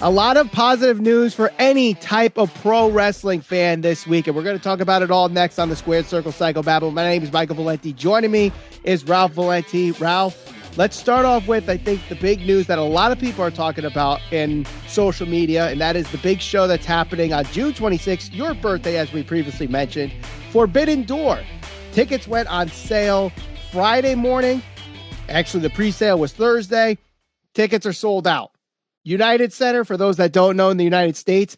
A lot of positive news for any type of pro wrestling fan this week, and we're going to talk about it all next on the Squared Circle Psychobabble. My name is Michael Valenti. Joining me is Ralph Valenti. Ralph, let's start off with, I think, the big news that a lot of people are talking about in social media, and that is the big show that's happening on June 26th, your birthday, as we previously mentioned, Forbidden Door. Tickets went on sale Friday morning. Actually, the pre-sale was Thursday. Tickets are sold out. United Center, for those that don't know, in the United States,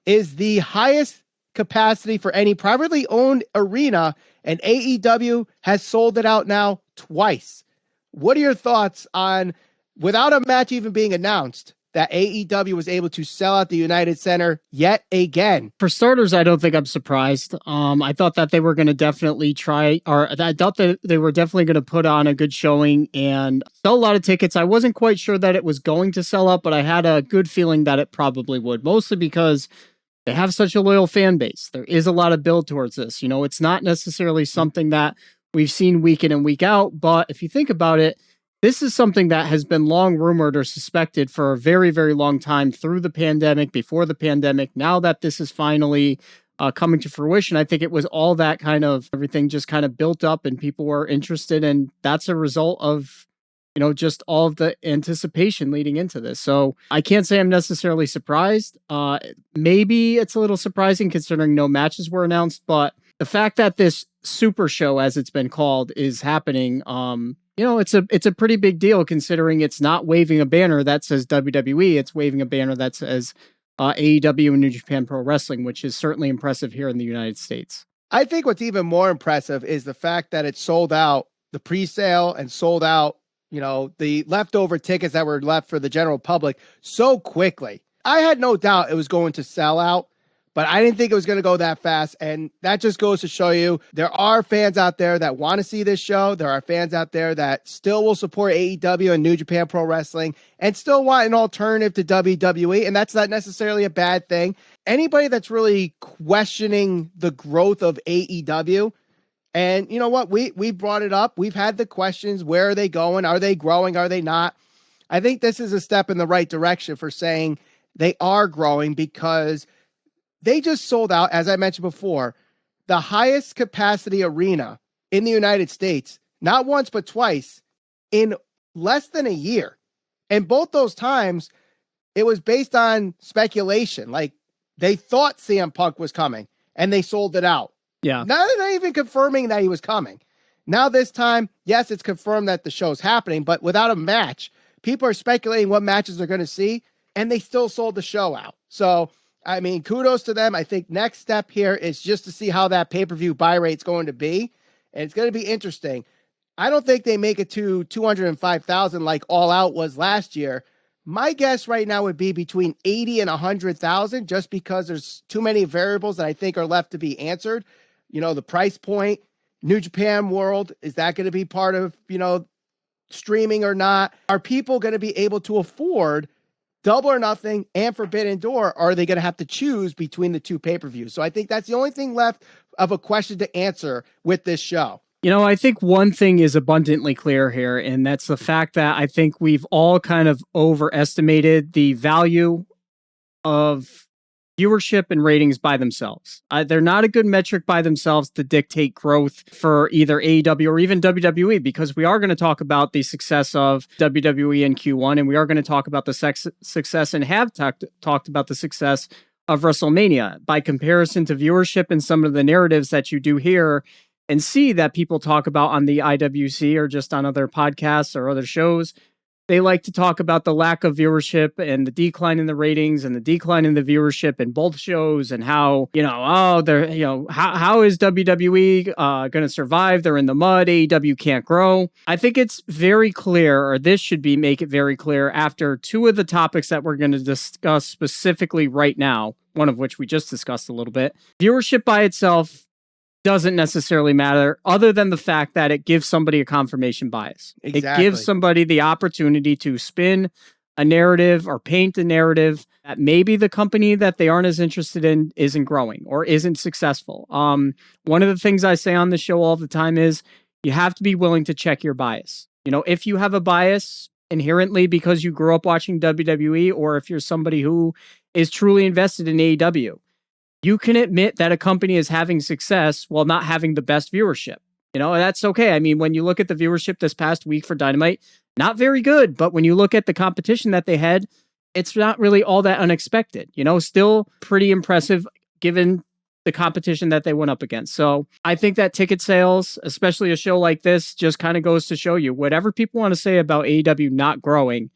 is the highest capacity for any privately owned arena, and AEW has sold it out now twice. What are your thoughts on, without a match even being announced, that AEW was able to sell out the United Center yet again? For starters, I don't think I'm surprised. I thought that they were going to definitely try, or I thought that they were definitely going to put on a good showing and sell a lot of tickets. I wasn't quite sure that it was going to sell out, but I had a good feeling that it probably would, mostly because they have such a loyal fan base. There is a lot of build towards this. You know, it's not necessarily something that we've seen week in and week out, but if you think about it, this is something that has been long rumored or suspected for a very, very long time through the pandemic, before the pandemic. Now that this is finally coming to fruition, I think it was all that kind of everything just kind of built up and people were interested. And that's a result of, you know, just all of the anticipation leading into this. So I can't say I'm necessarily surprised. Maybe it's a little surprising considering no matches were announced, but the fact that this super show, as it's been called, is happening, you know, it's a pretty big deal considering it's not waving a banner that says WWE. It's waving a banner that says AEW and New Japan Pro Wrestling, which is certainly impressive here in the United States. I think what's even more impressive is the fact that it sold out the pre-sale and sold out, you know, the leftover tickets that were left for the general public so quickly. I had no doubt it was going to sell out, but I didn't think it was going to go that fast. And that just goes to show you there are fans out there that want to see this show. There are fans out there that still will support AEW and New Japan Pro Wrestling and still want an alternative to WWE. And that's not necessarily a bad thing. Anybody that's really questioning the growth of AEW, and you know what? We brought it up. We've had the questions. Where are they going? Are they growing? Are they not? I think this is a step in the right direction for saying they are growing because they just sold out, as I mentioned before, the highest capacity arena in the United States, not once, but twice, in less than a year. And both those times, it was based on speculation. Like, they thought CM Punk was coming, and they sold it out. Yeah. Not even confirming that he was coming. Now this time, yes, it's confirmed that the show's happening, but without a match, people are speculating what matches they're going to see, and they still sold the show out. So, I mean, kudos to them. I think next step here is just to see how that pay-per-view buy rate's going to be. And it's going to be interesting. I don't think they make it to 205,000 like All Out was last year. My guess right now would be between 80 and 100,000 just because there's too many variables that I think are left to be answered. You know, the price point, New Japan World, is that going to be part of, you know, streaming or not? Are people going to be able to afford Double or Nothing and Forbidden Door? Or are they going to have to choose between the two pay-per-views? So I think that's the only thing left of a question to answer with this show. You know, I think one thing is abundantly clear here, and that's the fact that I think we've all kind of overestimated the value of viewership and ratings by themselves. They're not a good metric by themselves to dictate growth for either AEW or even WWE, because we are going to talk about the success of WWE in Q1, and we are going to talk about the success and have talked about the success of WrestleMania. By comparison to viewership and some of the narratives that you do hear and see that people talk about on the IWC or just on other podcasts or other shows, they like to talk about the lack of viewership and the decline in the ratings and the decline in the viewership in both shows, and how, you know, how is WWE going to survive? They're in the mud. AEW can't grow. I think it's very clear, or this should be make it very clear after two of the topics that we're going to discuss specifically right now, one of which we just discussed a little bit. Viewership by itself doesn't necessarily matter, other than the fact that it gives somebody a confirmation bias. Exactly. It gives somebody the opportunity to spin a narrative or paint a narrative that maybe the company that they aren't as interested in isn't growing or isn't successful. One of the things I say on the show all the time is you have to be willing to check your bias. You know, if you have a bias inherently because you grew up watching WWE, or if you're somebody who is truly invested in AEW. You can admit that a company is having success while not having the best viewership. You know, that's okay. I mean, when you look at the viewership this past week for Dynamite, not very good. But when you look at the competition that they had, it's not really all that unexpected. You know, still pretty impressive given the competition that they went up against. So I think that ticket sales, especially a show like this, just kind of goes to show you whatever people want to say about AEW not growing,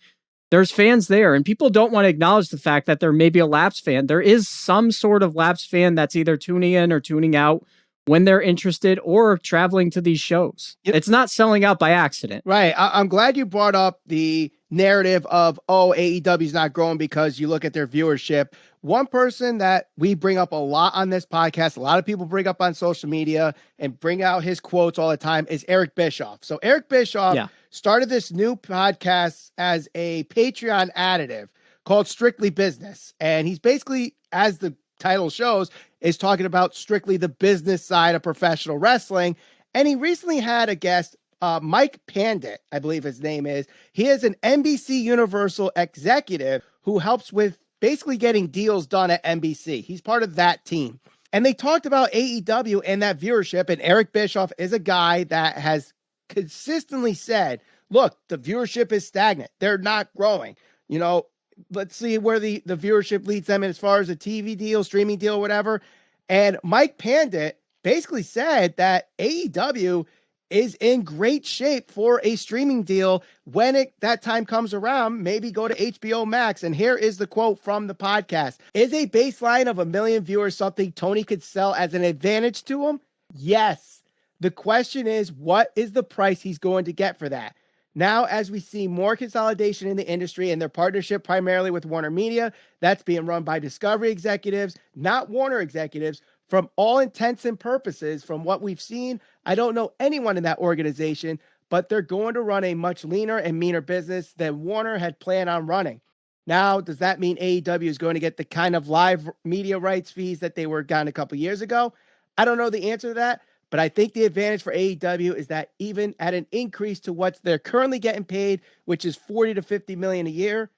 there's fans there, and people don't want to acknowledge the fact that there may be a lapsed fan. There is some sort of lapsed fan that's either tuning in or tuning out when they're interested or traveling to these shows. Yep. It's not selling out by accident. Right. I'm glad you brought up the narrative of, AEW is not growing because you look at their viewership. One person that we bring up a lot on this podcast, a lot of people bring up on social media and bring out his quotes all the time, is Eric Bischoff. So Eric Bischoff started this new podcast as a Patreon additive called Strictly Business. And he's basically, as the title shows, is talking about strictly the business side of professional wrestling. And he recently had a guest, Mike Pandit, I believe his name is. He is an NBC Universal executive who helps with basically getting deals done at NBC. He's part of that team. And they talked about AEW and that viewership. And Eric Bischoff is a guy that has consistently said, look, the viewership is stagnant. They're not growing. You know, let's see where the viewership leads them as far as a TV deal, streaming deal, whatever. And Mike Pandit basically said that AEW is in great shape for a streaming deal when that time comes around. Maybe go to HBO Max. And here is the quote from the podcast. Is a baseline of 1 million viewers something Tony could sell as an advantage to him? Yes. The question is, what is the price he's going to get for that? Now, as we see more consolidation in the industry and their partnership primarily with Warner Media, that's being run by Discovery executives, not Warner executives. From all intents and purposes, from what we've seen, I don't know anyone in that organization, but they're going to run a much leaner and meaner business than Warner had planned on running. Now, does that mean AEW is going to get the kind of live media rights fees that they were gotten a couple years ago? I don't know the answer to that, but I think the advantage for AEW is that even at an increase to what they're currently getting paid, which is $40 to $50 million a year,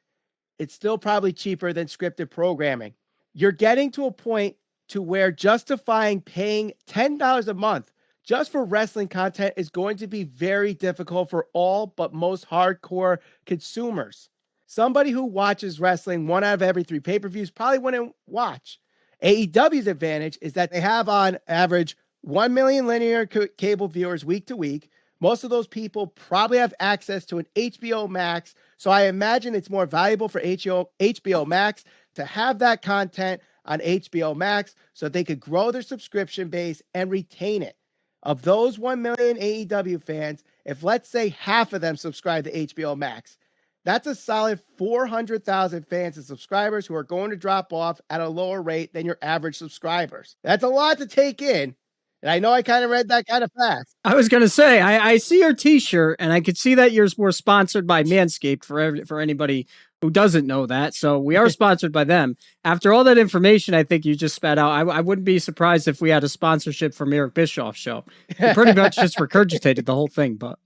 it's still probably cheaper than scripted programming. You're getting to a point to where justifying paying $10 a month just for wrestling content is going to be very difficult for all but most hardcore consumers. Somebody who watches wrestling 1 out of every 3 pay-per-views probably wouldn't watch. AEW's advantage is that they have on average 1 million linear cable viewers week to week. Most of those people probably have access to an HBO Max. So I imagine it's more valuable for HBO Max to have that content on HBO Max so they could grow their subscription base and retain it. Of those 1 million AEW fans, if let's say half of them subscribe to HBO Max, that's a solid 400,000 fans and subscribers who are going to drop off at a lower rate than your average subscribers. That's a lot to take in. And I know I kind of read that kind of fast. I was going to say, I see your t-shirt and I could see that yours were sponsored by Manscaped for anybody who doesn't know that. So we are sponsored by them. After all that information, I think you just spat out, I wouldn't be surprised if we had a sponsorship from Eric Bischoff's show. He pretty much just regurgitated the whole thing, but.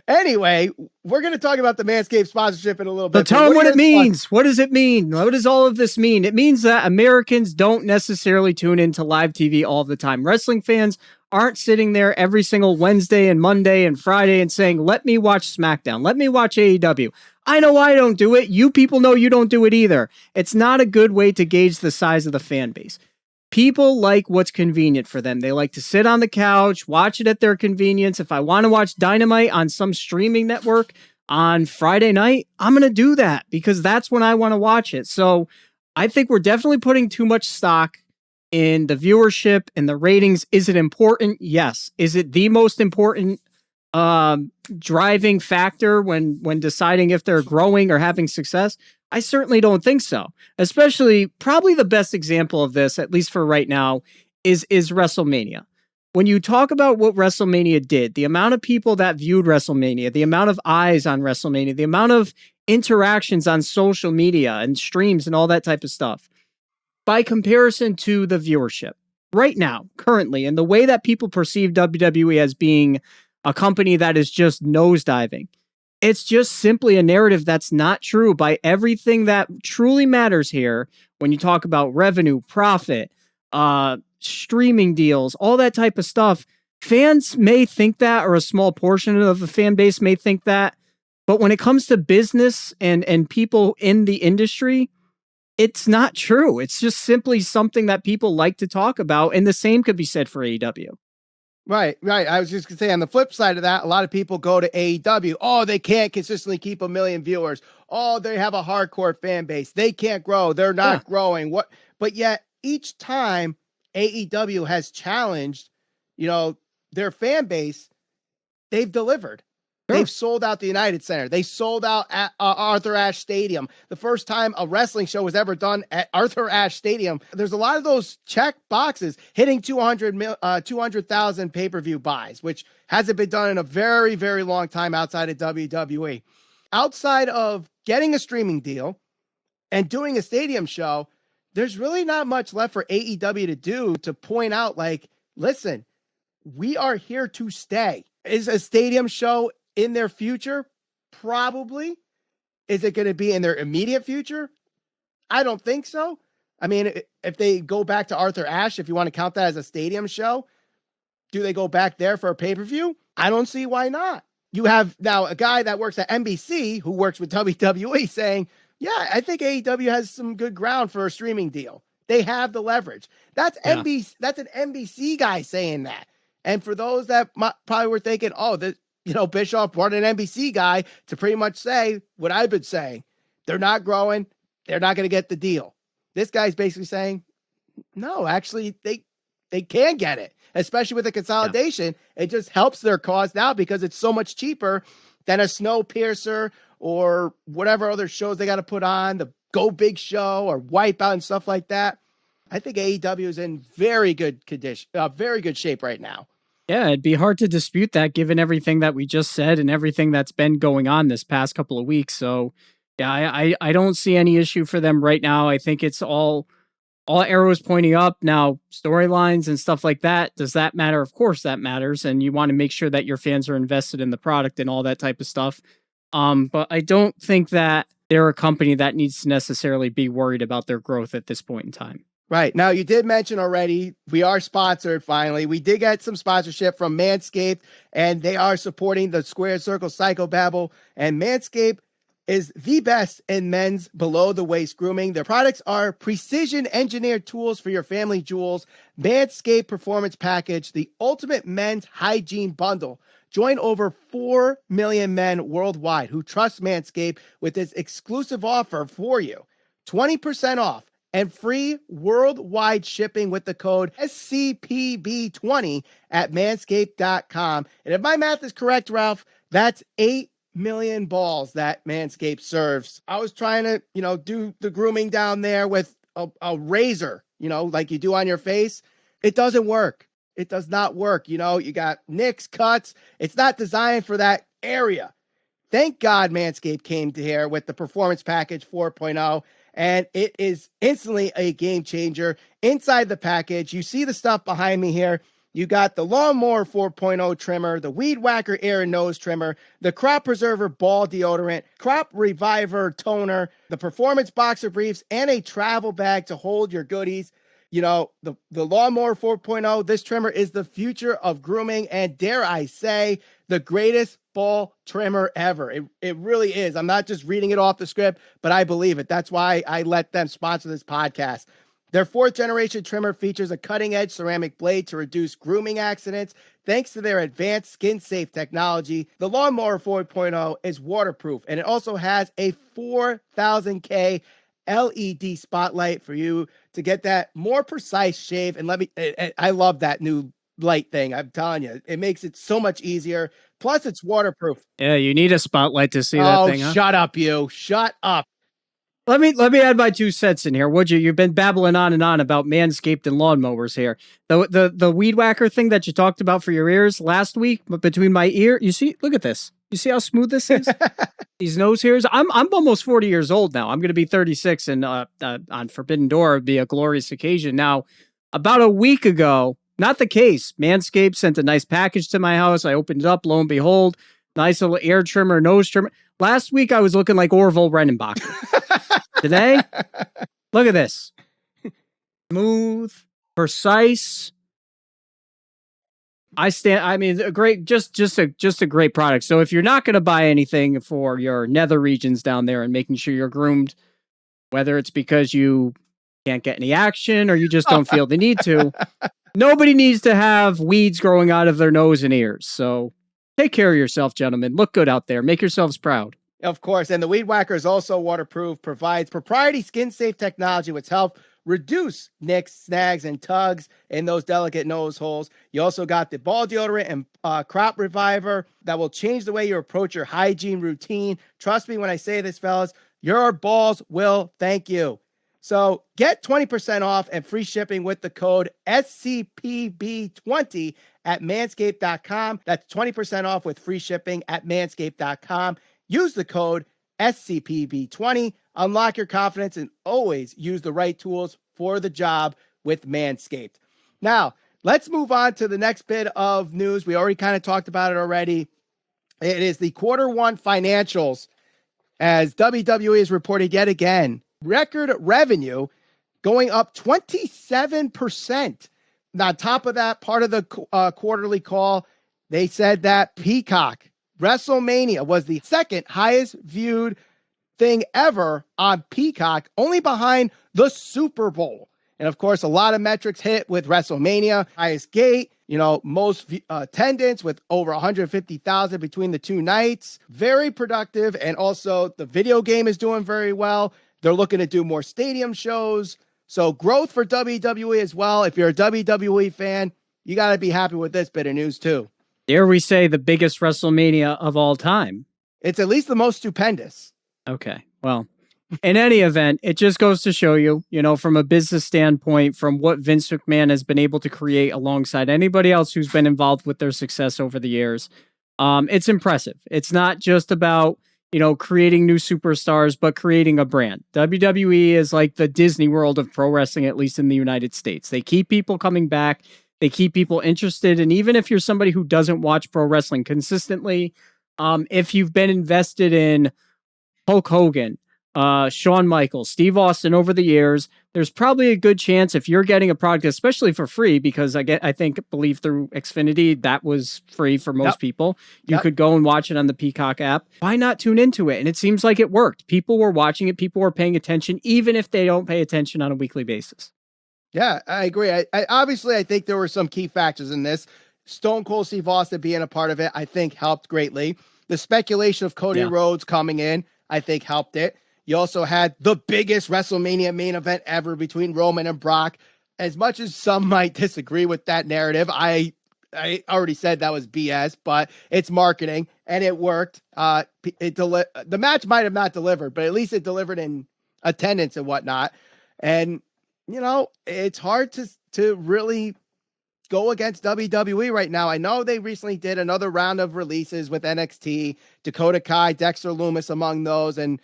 Anyway, we're going to talk about the Manscaped sponsorship in a little bit. But tell them what it means. What does it mean? What does all of this mean? It means that Americans don't necessarily tune into live TV all the time. Wrestling fans aren't sitting there every single Wednesday and Monday and Friday and saying, let me watch SmackDown. Let me watch AEW. I know I don't do it. You people know you don't do it either. It's not a good way to gauge the size of the fan base. People like what's convenient for them. They like to sit on the couch, watch it at their convenience. If I want to watch Dynamite on some streaming network on Friday night, I'm going to do that because that's when I want to watch it. So I think we're definitely putting too much stock in the viewership and the ratings. Is it important? Yes. Is it the most important driving factor when deciding if they're growing or having success? I certainly don't think so. Especially, probably the best example of this, at least for right now, is WrestleMania. When you talk about what WrestleMania did, the amount of people that viewed WrestleMania, the amount of eyes on WrestleMania, the amount of interactions on social media and streams and all that type of stuff, by comparison to the viewership right now, currently, and the way that people perceive WWE as being a company that is just nosediving, It's just simply a narrative that's not true by everything that truly matters here. When you talk about revenue, profit, streaming deals, all that type of stuff, fans may think that, or a small portion of the fan base may think that. But when it comes to business and people in the industry, it's not true. It's just simply something that people like to talk about. And the same could be said for AEW. Right. I was just going to say, on the flip side of that, a lot of people go to AEW. Oh, they can't consistently keep 1 million viewers. Oh, they have a hardcore fan base. They can't grow. They're not growing. What? But yet each time AEW has challenged, their fan base, they've delivered. Sure. They've sold out the United Center. They sold out at Arthur Ashe Stadium. The first time a wrestling show was ever done at Arthur Ashe Stadium. There's a lot of those check boxes, hitting 200,000 pay-per-view buys, which hasn't been done in a very, very long time outside of WWE. Outside of getting a streaming deal and doing a stadium show, there's really not much left for AEW to do to point out, like, listen, we are here to stay. Is a stadium show in their future? Probably. Is it going to be in their immediate future? I don't think so. I mean, if they go back to Arthur Ashe, if you want to count that as a stadium show, do they go back there for a pay-per-view? I don't see why not. You have now a guy that works at NBC who works with WWE saying, yeah, I think AEW has some good ground for a streaming deal. They have the leverage. That's NBC. That's an NBC guy saying that. And for those that probably were thinking, oh, Bischoff brought an NBC guy to pretty much say what I've been saying. They're not growing. They're not going to get the deal. This guy's basically saying, no, actually, they can get it, especially with the consolidation. Yeah. It just helps their cause now because it's so much cheaper than a Snowpiercer or whatever other shows they got to put on, the Go Big Show or Wipeout and stuff like that. I think AEW is in very good condition, very good shape right now. Yeah, it'd be hard to dispute that given everything that we just said and everything that's been going on this past couple of weeks. So, yeah, I don't see any issue for them right now. I think it's all arrows pointing up. Now, storylines and stuff like that, does that matter? Of course that matters. And you want to make sure that your fans are invested in the product and all that type of stuff. But I don't think that they're a company that needs to necessarily be worried about their growth at this point in time. Right. Now, you did mention already, we are sponsored finally. We did get some sponsorship from Manscaped, and they are supporting the Square Circle Psychobabble. And Manscaped is the best in men's below-the-waist grooming. Their products are precision-engineered tools for your family jewels. Manscaped Performance Package, the ultimate men's hygiene bundle. Join over 4 million men worldwide who trust Manscaped with this exclusive offer for you. 20% off and free worldwide shipping with the code SCPB20 at manscaped.com. And if my math is correct, Ralph, that's 8 million balls that Manscaped serves. I was trying to, do the grooming down there with a razor, like you do on your face. It doesn't work. It does not work. You got nicks, cuts. It's not designed for that area. Thank God Manscaped came to here with the Performance Package 4.0. And it is instantly a game changer. Inside the package, you see the stuff behind me here. You got the Lawnmower 4.0 trimmer, the Weed Whacker ear and nose trimmer, the Crop Preserver ball deodorant, Crop Reviver toner, the Performance Boxer briefs, and a travel bag to hold your goodies. The Lawnmower 4.0, this trimmer is the future of grooming and, dare I say, the greatest ball trimmer ever. It really is. I'm not just reading it off the script, but I believe it. That's why I let them sponsor this podcast. Their 4th generation trimmer features a cutting-edge ceramic blade to reduce grooming accidents. Thanks to their advanced skin-safe technology, the Lawnmower 4.0 is waterproof, and it also has a 4,000K LED spotlight for you to get that more precise shave. And I love that new light thing. I'm telling you, it makes it so much easier. Plus, it's waterproof. Yeah, you need a spotlight to see that thing. Oh, shut up, you. Shut up. Let me add my 2 cents in here, would you? You've been babbling on and on about Manscaped and lawnmowers here. The Weed Whacker thing that you talked about for your ears last week, between my ear, you see, look at this. You see how smooth this is? These nose hairs. I'm almost 40 years old now. I'm going to be 36, and on Forbidden Door would be a glorious occasion. Now, about a week ago, not the case. Manscaped sent a nice package to my house. I opened it up. Lo and behold, Nice little ear trimmer, nose trimmer. Last week I was looking like Orville Redenbacher. Today, look at this. Smooth, precise. I mean, a great, just a great product. So if you're not going to buy anything for your nether regions down there and making sure you're groomed, whether it's because you can't get any action or you just don't feel the need to, nobody needs to have weeds growing out of their nose and ears. So take care of yourself, gentlemen. Look good out there. Make yourselves proud. Of course. And the Weed Whacker is also waterproof, provides proprietary skin-safe technology which helps reduce nicks, snags, and tugs in those delicate nose holes. You also got the ball deodorant and crop reviver that will change the way you approach your hygiene routine. Trust me when I say this, fellas, your balls will thank you. So get 20% off and free shipping with the code SCPB20 at manscaped.com. That's 20% off with free shipping at manscaped.com. Use the code SCPB20. Unlock your confidence and always use the right tools for the job with Manscaped. Now, let's move on to the next bit of news. We already kind of talked about it already. It is the Q1 financials, as WWE has reported yet again record revenue going up 27%. Now, on top of that, part of the quarterly call, they said that Peacock WrestleMania was the second highest viewed thing ever on Peacock, only behind the Super Bowl. And of course, a lot of metrics hit with WrestleMania, highest gate, most attendance with over 150,000 between the two nights. Very productive. And also the video game is doing very well. They're looking to do more stadium shows. So growth for WWE as well. If you're a WWE fan, you got to be happy with this bit of news too. Dare we say the biggest WrestleMania of all time? It's at least the most stupendous. Okay. Well, in any event, it just goes to show you, from a business standpoint, from what Vince McMahon has been able to create alongside anybody else who's been involved with their success over the years. It's impressive. It's not just about, creating new superstars, but creating a brand. WWE is like the Disney World of pro wrestling, at least in the United States. They keep people coming back. They keep people interested. And even if you're somebody who doesn't watch pro wrestling consistently, if you've been invested in Hulk Hogan, Shawn Michaels, Steve Austin over the years, there's probably a good chance if you're getting a product, especially for free, because I believe through Xfinity, that was free for most people. You could go and watch it on the Peacock app. Why not tune into it? And it seems like it worked. People were watching it. People were paying attention, even if they don't pay attention on a weekly basis. Yeah, I agree. I obviously, I think there were some key factors in this. Stone Cold Steve Austin being a part of it, I think helped greatly. The speculation of Cody Rhodes coming in, I think helped it. You also had the biggest WrestleMania main event ever between Roman and Brock. As much as some might disagree with that narrative, I already said that was BS, but it's marketing and it worked. The match might have not delivered, but at least it delivered in attendance and whatnot. And it's hard to really go against WWE right now. I know they recently did another round of releases with NXT, Dakota Kai, Dexter Lumis among those, and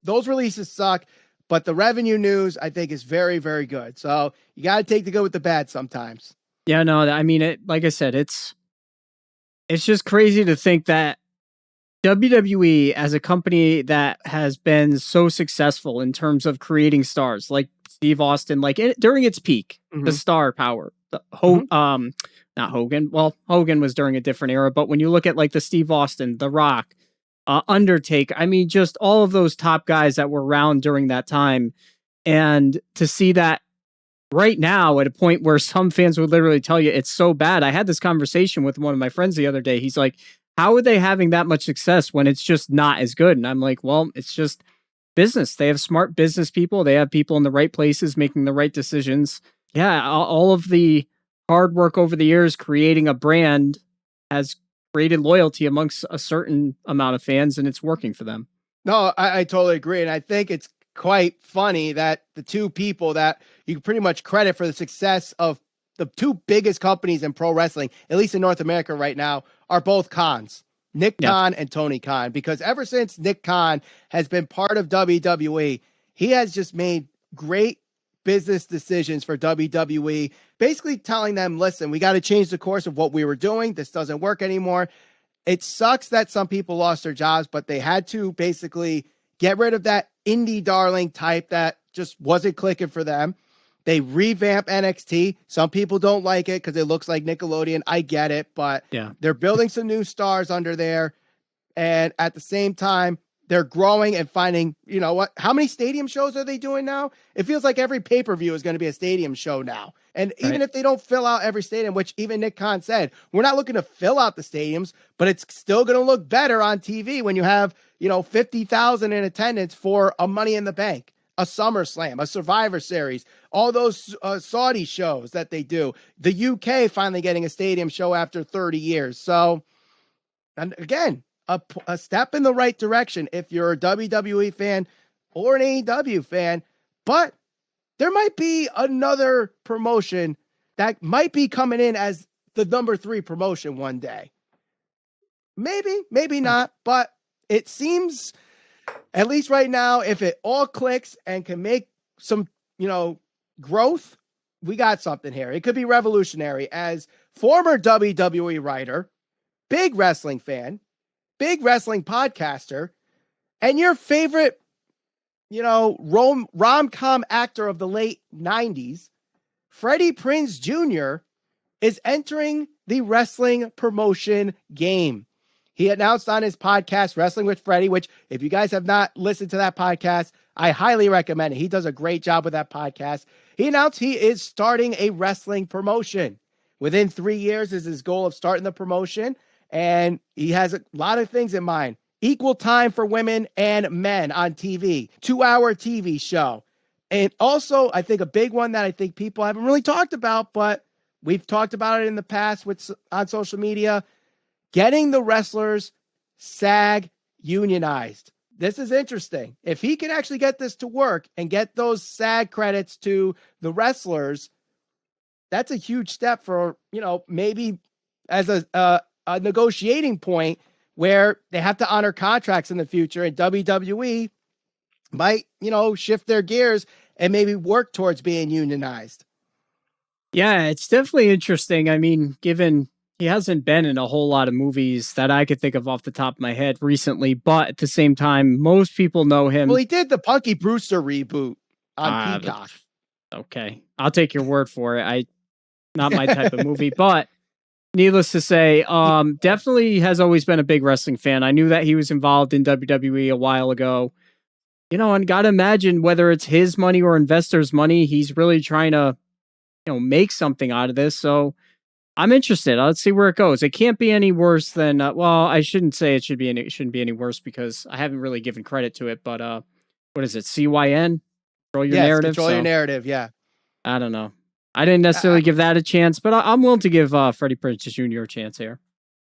those releases suck, but the revenue news, I think, is very, very good. So you got to take the good with the bad sometimes. Yeah, no, I mean, like I said, it's just crazy to think that WWE, as a company that has been so successful in terms of creating stars, like Steve Austin, during its peak, the star power, not Hogan. Well, Hogan was during a different era, but when you look at the Steve Austin, The Rock, Undertaker, I mean, just all of those top guys that were around during that time. And to see that right now at a point where some fans would literally tell you it's so bad. I had this conversation with one of my friends the other day. He's like, how are they having that much success when it's just not as good? And I'm like, well, it's just business. They have smart business people. They have people in the right places making the right decisions. Yeah, all of the hard work over the years creating a brand has created loyalty amongst a certain amount of fans, and it's working for them. No, I totally agree. And I think it's quite funny that the two people that you can pretty much credit for the success of the two biggest companies in pro wrestling, at least in North America right now, are both Khans, Nick Khan and Tony Khan. Because ever since Nick Khan has been part of WWE, he has just made great business decisions for WWE, basically telling them, listen, we got to change the course of what we were doing. This doesn't work anymore. it sucks that some people lost their jobs, but they had to basically get rid of that indie darling type that just wasn't clicking for them. They revamp NXT. Some people don't like it because it looks like Nickelodeon. I get it, but they're building some new stars under there. And at the same time, they're growing and finding, you know what? How many stadium shows are they doing now? It feels like every pay-per-view is going to be a stadium show now. And even if they don't fill out every stadium, which even Nick Khan said, we're not looking to fill out the stadiums, but it's still going to look better on TV when you have, 50,000 in attendance for a Money in the Bank, a SummerSlam, a Survivor Series, all those Saudi shows that they do. The UK finally getting a stadium show after 30 years. So, and again, a step in the right direction if you're a WWE fan or an AEW fan, but there might be another promotion that might be coming in as the number 3 promotion one day. Maybe not, but it seems, at least right now, if it all clicks and can make some, growth, we got something here. It could be revolutionary. As former WWE writer, big wrestling fan, big wrestling podcaster, and your favorite, rom-com actor of the late 90s, Freddie Prinze Jr. is entering the wrestling promotion game. He announced on his podcast, Wrestling with Freddie, which if you guys have not listened to that podcast, I highly recommend it. He does a great job with that podcast. He announced he is starting a wrestling promotion. Within 3 years is his goal of starting the promotion. And he has a lot of things in mind. Equal time for women and men on TV. 2-hour TV show. And also, I think a big one that I think people haven't really talked about, but we've talked about it in the past on social media, getting the wrestlers SAG unionized. This is interesting. If he can actually get this to work and get those SAG credits to the wrestlers, that's a huge step for, maybe as a negotiating point where they have to honor contracts in the future, and WWE might, shift their gears and maybe work towards being unionized. Yeah, it's definitely interesting. I mean, given he hasn't been in a whole lot of movies that I could think of off the top of my head recently, but at the same time, most people know him. Well, he did the Punky Brewster reboot on Peacock. Okay, I'll take your word for it. Not my type of movie, but needless to say, definitely has always been a big wrestling fan. I knew that he was involved in WWE a while ago, and gotta imagine whether it's his money or investors' money, he's really trying to, make something out of this. So I'm interested. Let's see where it goes. It can't be any worse than, I shouldn't say it shouldn't be any worse because I haven't really given credit to it, but, what is it? CYN? Control Your Narrative. Control Your Narrative. Yeah. I don't know. I didn't necessarily give that a chance, but I'm willing to give Freddie Prinze Jr. a chance here.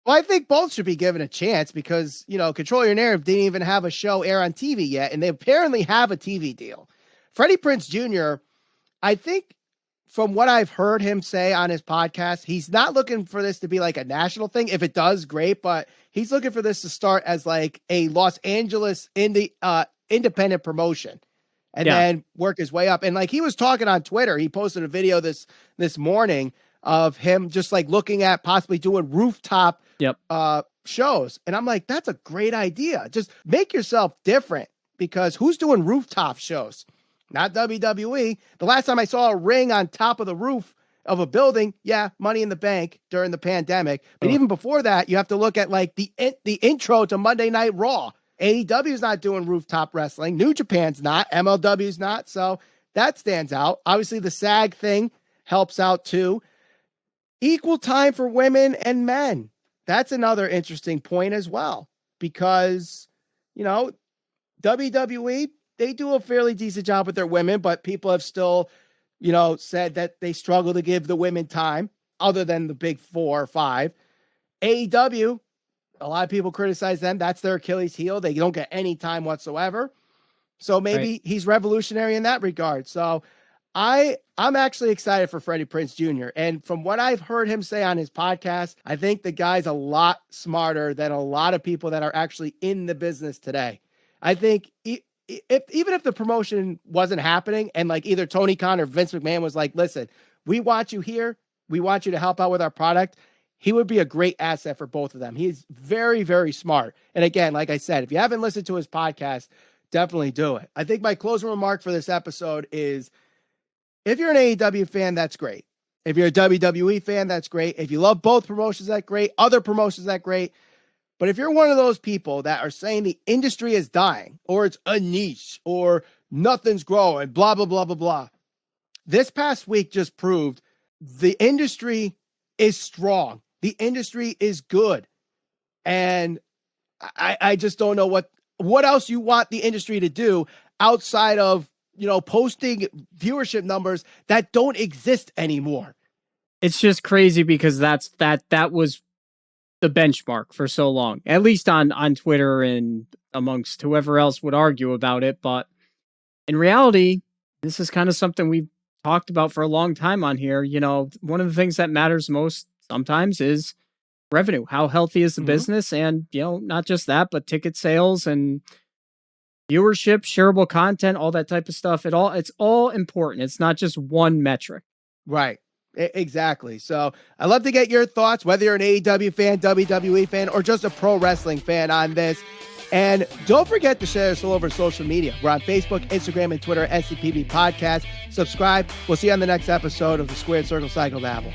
Well, I think both should be given a chance because, Control Your Narrative didn't even have a show air on TV yet, and they apparently have a TV deal. Freddie Prinze Jr., I think from what I've heard him say on his podcast, he's not looking for this to be like a national thing. If it does, great, but he's looking for this to start as like a Los Angeles independent promotion. And then work his way up. And like he was talking on Twitter, he posted a video this morning of him just like looking at possibly doing rooftop shows. And I'm like, that's a great idea. Just make yourself different because who's doing rooftop shows? Not WWE. The last time I saw a ring on top of the roof of a building, Money in the Bank during the pandemic. But even before that, you have to look at like the intro to Monday Night Raw. AEW is not doing rooftop wrestling. New Japan's not. MLW's not. So that stands out. Obviously, the SAG thing helps out too. Equal time for women and men. That's another interesting point as well. Because, WWE, they do a fairly decent job with their women, but people have still, said that they struggle to give the women time other than the big 4 or 5. AEW, a lot of people criticize them. That's their Achilles heel. They don't get any time whatsoever. So maybe he's revolutionary in that regard. So I'm actually excited for Freddie Prinze Jr. And from what I've heard him say on his podcast, I think the guy's a lot smarter than a lot of people that are actually in the business today. I think even if the promotion wasn't happening and like either Tony Khan or Vince McMahon was like, listen, we want you here. We want you to help out with our product. he would be a great asset for both of them. He's very, very smart. And again, like I said, if you haven't listened to his podcast, definitely do it. I think my closing remark for this episode is, if you're an AEW fan, that's great. If you're a WWE fan, that's great. If you love both promotions, that's great. Other promotions, that's great. But if you're one of those people that are saying the industry is dying, or it's a niche, or nothing's growing, blah, blah, blah, blah, blah, this past week just proved the industry is strong. The industry is good. And I just don't know what else you want the industry to do outside of, posting viewership numbers that don't exist anymore. It's just crazy because that was the benchmark for so long, at least on Twitter and amongst whoever else would argue about it. But in reality, this is kind of something we've talked about for a long time on here. One of the things that matters most sometimes is revenue. How healthy is the business? And, not just that, but ticket sales and viewership, shareable content, all that type of stuff. It's all important. It's not just one metric. Right. Exactly. So I'd love to get your thoughts, whether you're an AEW fan, WWE fan, or just a pro wrestling fan on this. And don't forget to share us all over social media. We're on Facebook, Instagram, and Twitter at SCPB Podcast. Subscribe. We'll see you on the next episode of the Squared Circle Cycle Dabble.